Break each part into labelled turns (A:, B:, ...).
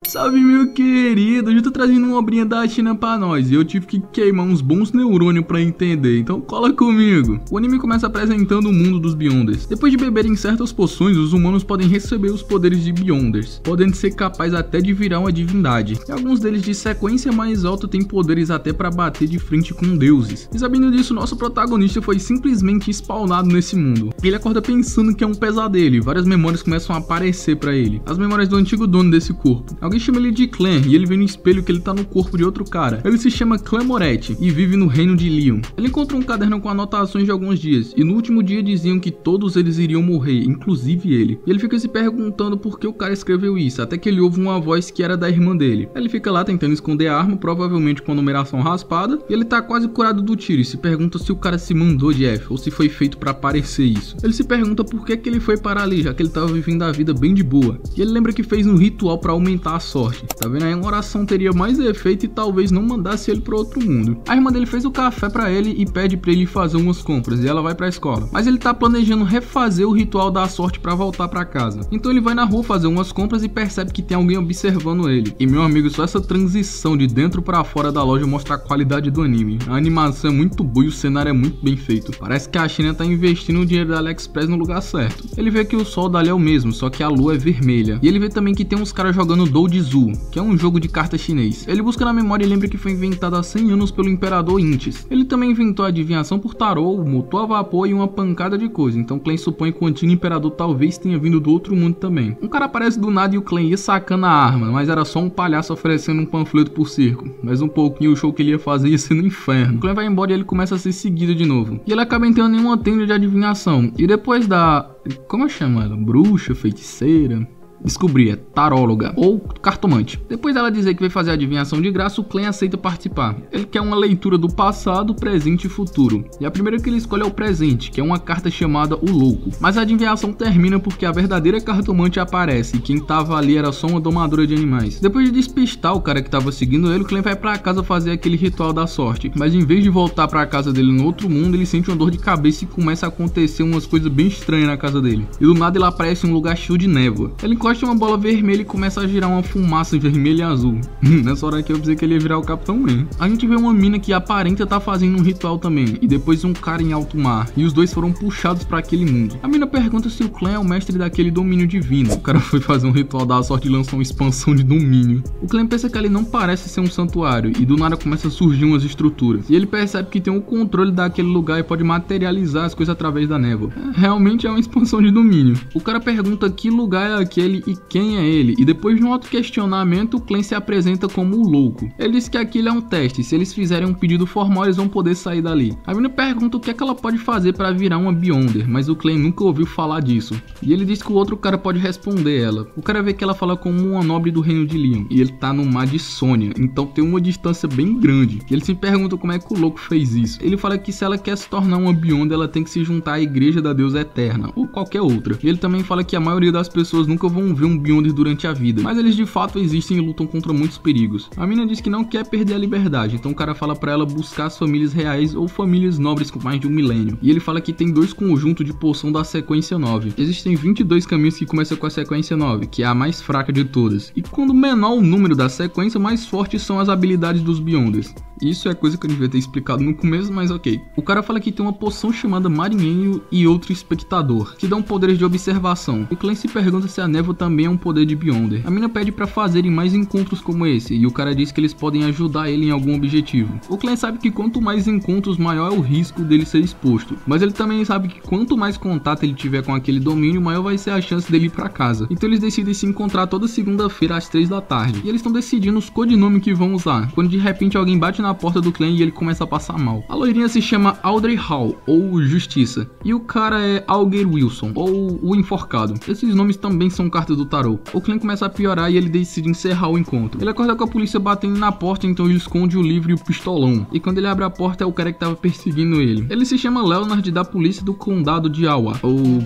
A: Salve, meu querido, hoje eu tô trazendo uma obrinha da China pra nós e eu tive que queimar uns bons neurônios pra entender, então cola comigo. O anime começa apresentando o mundo dos Beyonders. Depois de beberem certas poções, os humanos podem receber os poderes de Beyonders, podendo ser capazes até de virar uma divindade. E alguns deles de sequência mais alta têm poderes até pra bater de frente com deuses. E sabendo disso, nosso protagonista foi simplesmente spawnado nesse mundo. Ele acorda pensando que é um pesadelo e várias memórias começam a aparecer pra ele. As memórias do antigo dono desse corpo. Alguém chama ele de Clan e ele vê no espelho que ele tá no corpo de outro cara. Ele se chama Clan Moretti e vive no reino de Leon. Ele encontra um caderno com anotações de alguns dias e no último dia diziam que todos eles iriam morrer, inclusive ele. E ele fica se perguntando por que o cara escreveu isso, até que ele ouve uma voz que era da irmã dele. Ele fica lá tentando esconder a arma, provavelmente com a numeração raspada, e ele tá quase curado do tiro e se pergunta se o cara se mandou de F ou se foi feito pra parecer isso. Ele se pergunta por que ele foi parar ali, já que ele tava vivendo a vida bem de boa. E ele lembra que fez um ritual pra aumentar a sorte. Tá vendo aí? Uma oração teria mais efeito e talvez não mandasse ele para outro mundo. A irmã dele fez o café pra ele e pede pra ele fazer umas compras e ela vai pra escola. Mas ele tá planejando refazer o ritual da sorte pra voltar pra casa. Então ele vai na rua fazer umas compras e percebe que tem alguém observando ele. E meu amigo, só essa transição de dentro pra fora da loja mostra a qualidade do anime. A animação é muito boa e o cenário é muito bem feito. Parece que a China tá investindo o dinheiro da AliExpress no lugar certo. Ele vê que o sol dali é o mesmo, só que a lua é vermelha. E ele vê também que tem uns caras jogando Doujizu, que é um jogo de cartas chinês. Ele busca na memória e lembra que foi inventado há 100 anos pelo imperador Intis. Ele também inventou a adivinhação por tarô, motor a vapor e uma pancada de coisa. Então Clan supõe que o antigo imperador talvez tenha vindo do outro mundo também. Um cara aparece do nada e o Clan ia sacando a arma, mas era só um palhaço oferecendo um panfleto por circo. Mas um pouquinho o show que ele ia fazer ia ser no inferno. O Clan vai embora e ele começa a ser seguido de novo. E ele acaba entrando em uma tenda de adivinhação. E depois da... como eu chamo ela? Bruxa, feiticeira... descobrir, é taróloga ou cartomante. Depois dela dizer que vai fazer a adivinhação de graça, o Clan aceita participar. Ele quer uma leitura do passado, presente e futuro. E a primeira que ele escolhe é o presente, que é uma carta chamada O Louco. Mas a adivinhação termina porque a verdadeira cartomante aparece e quem tava ali era só uma domadora de animais. Depois de despistar o cara que tava seguindo ele, o Clan vai pra casa fazer aquele ritual da sorte. Mas em vez de voltar pra casa dele no outro mundo, ele sente uma dor de cabeça e começa a acontecer umas coisas bem estranhas na casa dele. E do nada ele aparece em um lugar cheio de névoa. Ele encosta uma bola vermelha e começa a girar uma fumaça vermelha e azul. Nessa hora aqui eu pensei que ele ia virar o Capitão Man. A gente vê uma mina que aparenta tá fazendo um ritual também, e depois um cara em alto mar, e os dois foram puxados para aquele mundo. A mina pergunta se o Clan é o mestre daquele domínio divino. O cara foi fazer um ritual da sorte e lançou uma expansão de domínio. O Clan pensa que ali não parece ser um santuário, e do nada começa a surgir umas estruturas. E ele percebe que tem um controle daquele lugar e pode materializar as coisas através da névoa. Realmente é uma expansão de domínio. O cara pergunta que lugar é aquele e quem é ele, e depois de um auto-questionamento, o Clan se apresenta como o louco. Ele diz que aquilo é um teste, se eles fizerem um pedido formal eles vão poder sair dali. A menina pergunta o que é que ela pode fazer para virar uma Beyonder, mas o Clan nunca ouviu falar disso. E ele diz que o outro cara pode responder ela. O cara vê que ela fala como uma nobre do reino de Leon, e ele tá no mar de Sônia, então tem uma distância bem grande. E ele se pergunta como é que o louco fez isso. Ele fala que se ela quer se tornar uma Beyonder, ela tem que se juntar à igreja da deusa eterna, ou qualquer outra. E ele também fala que a maioria das pessoas nunca vão ver um Beyonder durante a vida, mas eles de fato existem e lutam contra muitos perigos. A mina diz que não quer perder a liberdade, então o cara fala pra ela buscar as famílias reais ou famílias nobres com mais de 1 milênio. E ele fala que tem 2 conjuntos de poção da sequência 9. Existem 22 caminhos que começam com a sequência 9, que é a mais fraca de todas. E quando menor o número da sequência, mais fortes são as habilidades dos Beyonders. Isso é coisa que eu devia ter explicado no começo, mas ok. O cara fala que tem uma poção chamada Marinheiro e outro Espectador, que dão poderes de observação. O Clan se pergunta se a névoa também é um poder de Beyonder. A mina pede pra fazerem mais encontros como esse, e o cara diz que eles podem ajudar ele em algum objetivo. O Clan sabe que quanto mais encontros, maior é o risco dele ser exposto. Mas ele também sabe que quanto mais contato ele tiver com aquele domínio, maior vai ser a chance dele ir pra casa. Então eles decidem se encontrar toda segunda-feira às 3 da tarde. E eles estão decidindo os codinomes que vão usar, quando de repente alguém bate na porta do Clan e ele começa a passar mal. A loirinha se chama Audrey Hall, ou Justiça, e o cara é Alger Wilson, ou o Enforcado. Esses nomes também são cartas do tarô. O Clan começa a piorar e ele decide encerrar o encontro. Ele acorda com a polícia batendo na porta, então ele esconde o livro e o pistolão. E quando ele abre a porta é o cara que tava perseguindo ele. Ele se chama Leonard da polícia do condado de Awa, ou...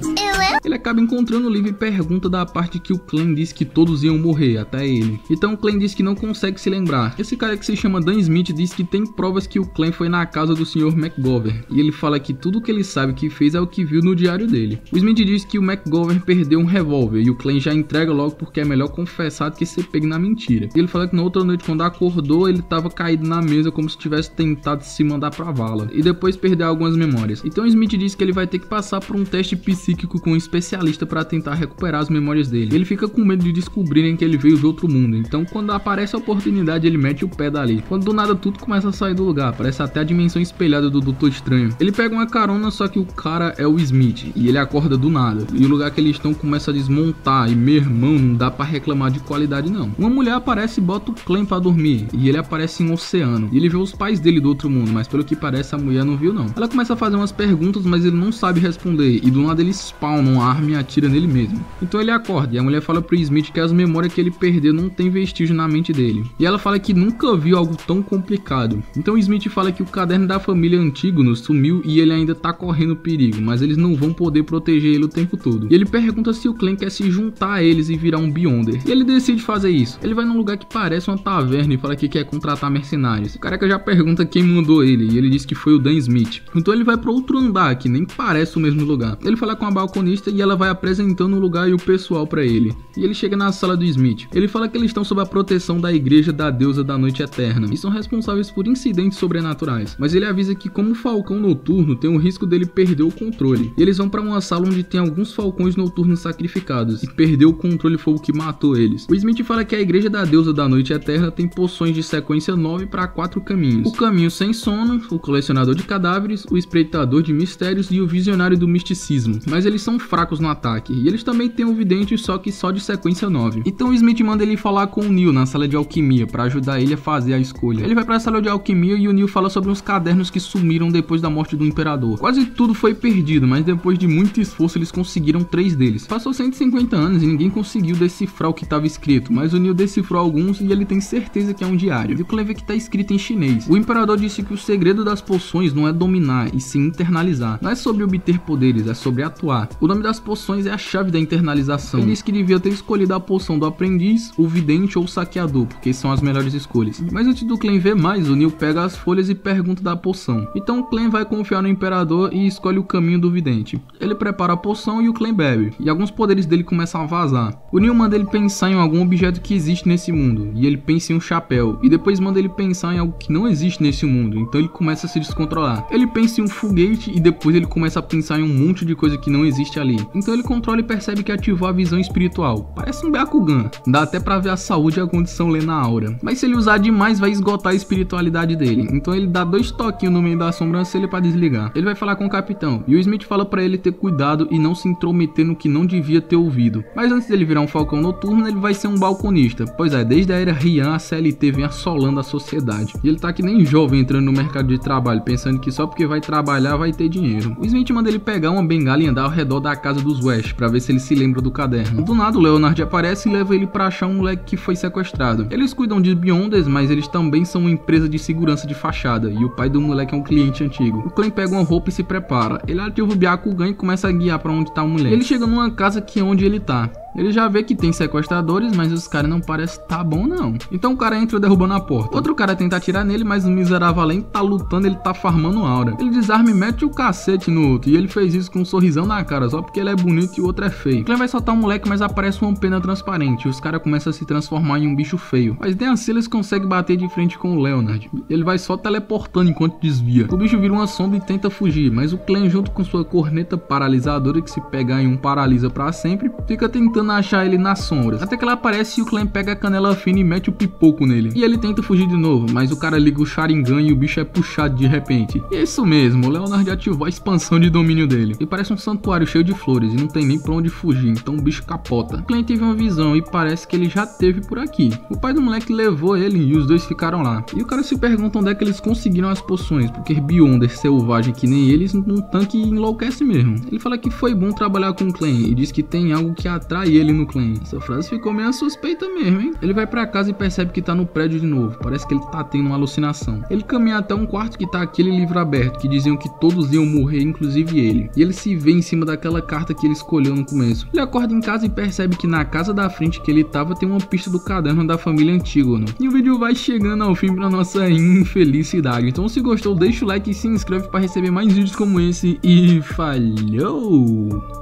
A: Ele acaba encontrando o livro e pergunta da parte que o Clem disse que todos iam morrer, até ele. Então o Clem diz que não consegue se lembrar. Esse cara que se chama Dan Smith diz que tem provas que o Clem foi na casa do Sr. McGovern, e ele fala que tudo que ele sabe que fez é o que viu no diário dele. O Smith diz que o McGovern perdeu um revólver e o Clem já entrega logo porque é melhor confessar do que ser pego na mentira. E ele fala que na outra noite, quando acordou, ele tava caído na mesa como se tivesse tentado se mandar pra vala e depois perder algumas memórias. Então o Smith diz que ele vai ter que passar por um teste psíquico com um especialista para tentar recuperar as memórias dele. Ele fica com medo de descobrirem que ele veio de outro mundo, então quando aparece a oportunidade ele mete o pé dali. Quando do nada tudo começa a sair do lugar, parece até a dimensão espelhada do Doutor Estranho. Ele pega uma carona, só que o cara é o Smith e ele acorda do nada. E o lugar que eles estão começa a desmontar e meu irmão, não dá pra reclamar de qualidade não. Uma mulher aparece e bota o Clem pra dormir e ele aparece em um oceano. E ele vê os pais dele do outro mundo, mas pelo que parece a mulher não viu não. Ela começa a fazer umas perguntas, mas ele não sabe responder e do nada ele spawna uma arma e atira nele mesmo. Então ele acorda e a mulher fala pro Smith que as memórias que ele perdeu não tem vestígio na mente dele. E ela fala que nunca viu algo tão complicado. Então o Smith fala que o caderno da família Antígono sumiu e ele ainda tá correndo perigo, mas eles não vão poder proteger ele o tempo todo. E ele pergunta se o Clem quer se juntar a eles e virar um Beyonder. E ele decide fazer isso. Ele vai num lugar que parece uma taverna e fala que quer contratar mercenários. O careca já pergunta quem mandou ele e ele diz que foi o Dan Smith. Então ele vai para outro andar que nem parece o mesmo lugar. Ele fala com a balconista e ela vai apresentando o lugar e o pessoal para ele. E ele chega na sala do Smith. Ele fala que eles estão sob a proteção da igreja da deusa da noite eterna e são responsáveis por incidentes sobrenaturais. Mas ele avisa que como falcão noturno tem o risco dele perder o controle. E eles vão para uma sala onde tem alguns falcões noturnos sacrificados e perder o controle foi o que matou eles. O Smith fala que a igreja da deusa da noite eterna tem poções de sequência 9 para 4 caminhos. O caminho sem sono, o colecionador de cadáveres, o espreitador de mistérios e o visionário do misticismo. Mas eles são fracos no ataque e eles também têm o vidente, só que só de sequência 9. Então o Smith manda ele falar com o Neil na sala de alquimia para ajudar ele a fazer a escolha. Ele vai para a sala de alquimia e o Neil fala sobre uns cadernos que sumiram depois da morte do imperador. Quase tudo foi perdido, mas depois de muito esforço eles conseguiram 3 deles. Passou 150 anos e ninguém conseguiu decifrar o que estava escrito, mas o Neil decifrou alguns e ele tem certeza que é um diário. E o Clem vê que está escrito em chinês. O imperador disse que o segredo das poções não é dominar e sim internalizar. Não é sobre obter poderes, é sobre atuar. O nome das poções é a chave da internalização. Ele disse que devia ter escolhido a poção do aprendiz, o vidente ou o saqueador, porque são as melhores escolhas. Mas antes do Clem ver mais, o Neil pega as folhas e pergunta da poção. Então o Clem vai confiar no imperador e escolhe o caminho do vidente. Ele prepara a poção e o Clem bebe, e alguns poderes dele começam a vazar. O Neil manda ele pensar em algum objeto que existe nesse mundo, e ele pensa em um chapéu, e depois manda ele pensar em algo que não existe nesse mundo, então ele começa a se descontrolar. Ele pensa em um foguete e depois ele começa a pensar em um monte de coisa que não existe ali. Então ele controla e percebe que ativou a visão espiritual. Parece um Byakugan, dá até pra ver a saúde e a condição lê na aura. Mas se ele usar demais vai esgotar a espiritualidade dele, então ele dá 2 toquinhos no meio da sobrancelha pra desligar. Ele vai falar com o capitão, e o Smith fala pra ele ter cuidado e não se intrometer no que não devia ter ouvido. Mas antes dele virar um falcão noturno, ele vai ser um balconista. Pois é, desde a era Rian, a CLT vem assolando a sociedade. E ele tá que nem jovem entrando no mercado de trabalho, pensando que só porque vai trabalhar vai ter dinheiro. O Smith manda ele pegar uma bengala e andar ao redor da casa dos West, pra ver se ele se lembra do caderno. Do nada, o Leonard aparece e leva ele pra achar um moleque que foi sequestrado. Eles cuidam de Beyonders, mas eles também são uma empresa de segurança de fachada, e o pai do moleque é um cliente antigo. O Clem pega uma roupa e se prepara. Ele ativa o Byakugan e começa a guiar pra onde tá o moleque. Ele chega numa casa que é onde ele tá. Ele já vê que tem sequestradores, mas os caras não parecem tá bom não. Então o cara entra derrubando a porta. Outro cara tenta atirar nele, mas o miserável além tá lutando, ele tá farmando aura. Ele desarma e mete o cacete no outro, e ele fez isso com um sorrisão na cara, só porque ele é bonito e o outro é feio. O Clem vai soltar um moleque, mas aparece uma pena transparente, e os caras começam a se transformar em um bicho feio. Mas nem assim eles conseguem bater de frente com o Leonard. Ele vai só teleportando enquanto desvia. O bicho vira uma sombra e tenta fugir, mas o Clem, junto com sua corneta paralisadora, que se pegar em um paralisa pra sempre, fica tentando achar ele nas sombras, até que ela aparece e o Clem pega a canela fina e mete o pipoco nele, e ele tenta fugir de novo, mas o cara liga o Sharingan e o bicho é puxado de repente. Isso mesmo, o Leonard ativou a expansão de domínio dele, e parece um santuário cheio de flores e não tem nem pra onde fugir, então o bicho capota. O Clem teve uma visão e parece que ele já teve por aqui. O pai do moleque levou ele e os dois ficaram lá, e o cara se pergunta onde é que eles conseguiram as poções, porque Beyonder selvagem que nem eles num tanque enlouquece mesmo. Ele fala que foi bom trabalhar com o Clem e diz que tem algo que atrai e ele no clã. Essa frase ficou meio suspeita mesmo, hein? Ele vai pra casa e percebe que tá no prédio de novo. Parece que ele tá tendo uma alucinação. Ele caminha até um quarto que tá aquele livro aberto, que diziam que todos iam morrer, inclusive ele. E ele se vê em cima daquela carta que ele escolheu no começo. Ele acorda em casa e percebe que na casa da frente que ele tava tem uma pista do caderno da família Antígono. E o vídeo vai chegando ao fim pra nossa infelicidade. Então se gostou, deixa o like e se inscreve para receber mais vídeos como esse. E falhou!